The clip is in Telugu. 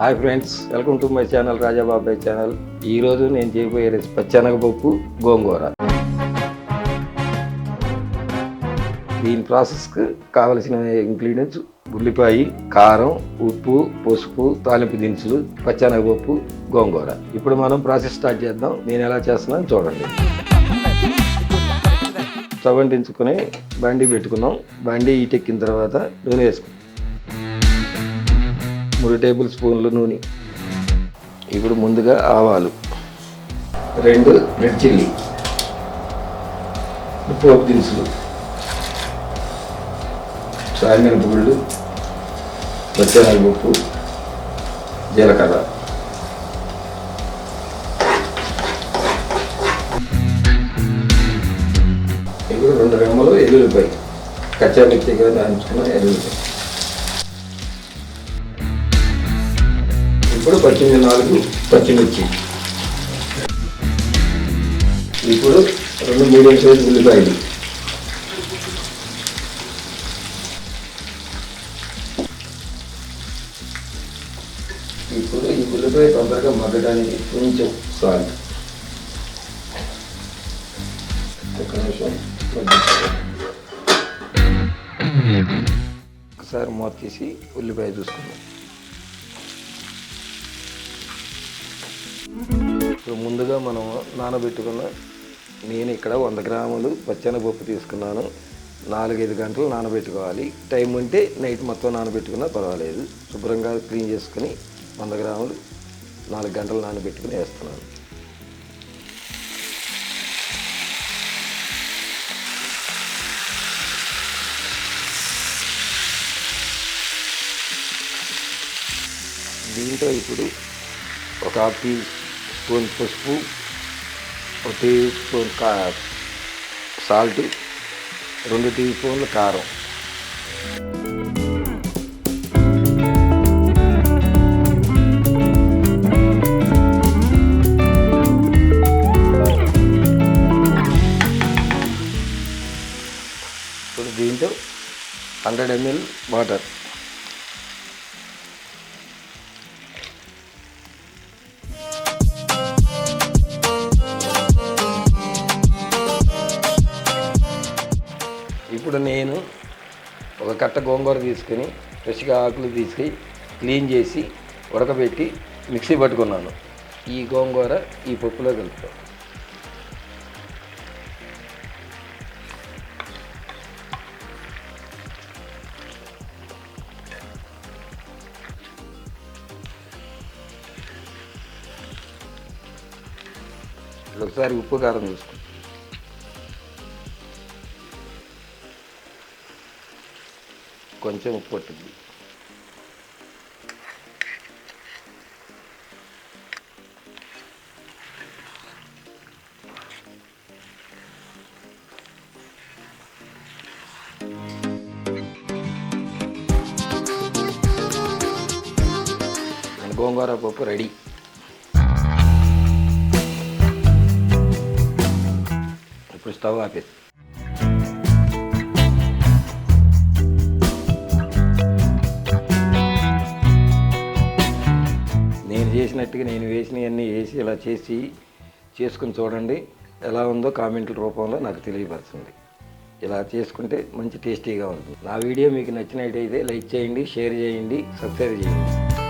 Hi friends, welcome to my channel Rajababai channel. ఈరోజు నేను చేయబోయే రెసిపీ పచ్చెనగపప్పు గోంగూర. దీని ప్రాసెస్కి కావలసిన ఇంగ్రీడియంట్స్: ఉల్లిపాయ, కారం, ఉప్పు, పసుపు, తాలింపు దినుసులు, పచ్చెనగపప్పు, గోంగూర. ఇప్పుడు మనం ప్రాసెస్ స్టార్ట్ చేద్దాం. నేను ఎలా చేస్తున్నాను చూడండి. స్టవ్ అంటించుకొని బండి పెట్టుకున్నాం. బండి ఈటెక్కిన తర్వాత నూనె వేసుకున్నాం. 3 టేబుల్ స్పూన్లు నూనె. ఇప్పుడు ముందుగా ఆవాలు, 2 రెడ్ చిల్లీ, పోపు దినుసులు, సాయమిరపగుళ్ళు, పచ్చెనగపప్పు, జీలకర్ర. ఇప్పుడు 2 రెమ్మలు ఎల్లుల్లిపాయ, కచ్చా మిర్చిగా దాచుకున్న ఎల్లుల్లిపాయ. ఇప్పుడు 4 పచ్చిమిర్చి. ఇప్పుడు 2 మీడియం సైజ్ ఉల్లిపాయలు. ఇప్పుడు ఈ ఉల్లిపాయ తొందరగా మగ్గడానికి కొంచెం సాల్ట్. ఒక నిమిషం ఒకసారి మూత తీసి ఉల్లిపాయ చూసుకుందాం. ఇప్పుడు ముందుగా మనం నానబెట్టుకున్న, నేను ఇక్కడ 100 గ్రాములు పచ్చెనగపప్పు తీసుకున్నాను. 4-5 గంటలు నానబెట్టుకోవాలి. టైం ఉంటే నైట్ మొత్తం నానబెట్టుకున్నా పర్వాలేదు. శుభ్రంగా క్లీన్ చేసుకుని 100 గ్రాములు 4 గంటలు నానబెట్టుకుని వేస్తున్నాను. దీంట్లో ఇప్పుడు ఒక 1/2 టీ స్పూన్ పసుపు, 1 టీ స్పూన్ సాల్ట్, 2 టీ స్పూన్లు కారం. ఇప్పుడు దీంట్లో 100 ml వాటర్. ఇప్పుడు నేను ఒక కట్ట గోంగూర తీసుకుని ఫ్రెష్గా ఆకులు తీసుకుని క్లీన్ చేసి ఉడకబెట్టి మిక్సీ పట్టుకున్నాను. ఈ గోంగూర ఈ పప్పులో కలుపుతాం. ఒకసారి ఉప్పు కారం చూసుకుంటాం. కొంచెం ఉప్పు పట్టుద్ది. గోంగూర పప్పు రెడీ. ఇప్పుడు స్టవ్ ఆపేసి చేసినట్టుగా నేను వేసినవన్నీ వేసి ఇలా చేసుకుని చూడండి. ఎలా ఉందో కామెంట్ల రూపంలో నాకు తెలియపరచండి. ఇలా చేసుకుంటే మంచి టేస్టీగా ఉంటుంది. నా వీడియో మీకు నచ్చినట్టయితే లైక్ చేయండి, షేర్ చేయండి, సబ్స్క్రైబ్ చేయండి.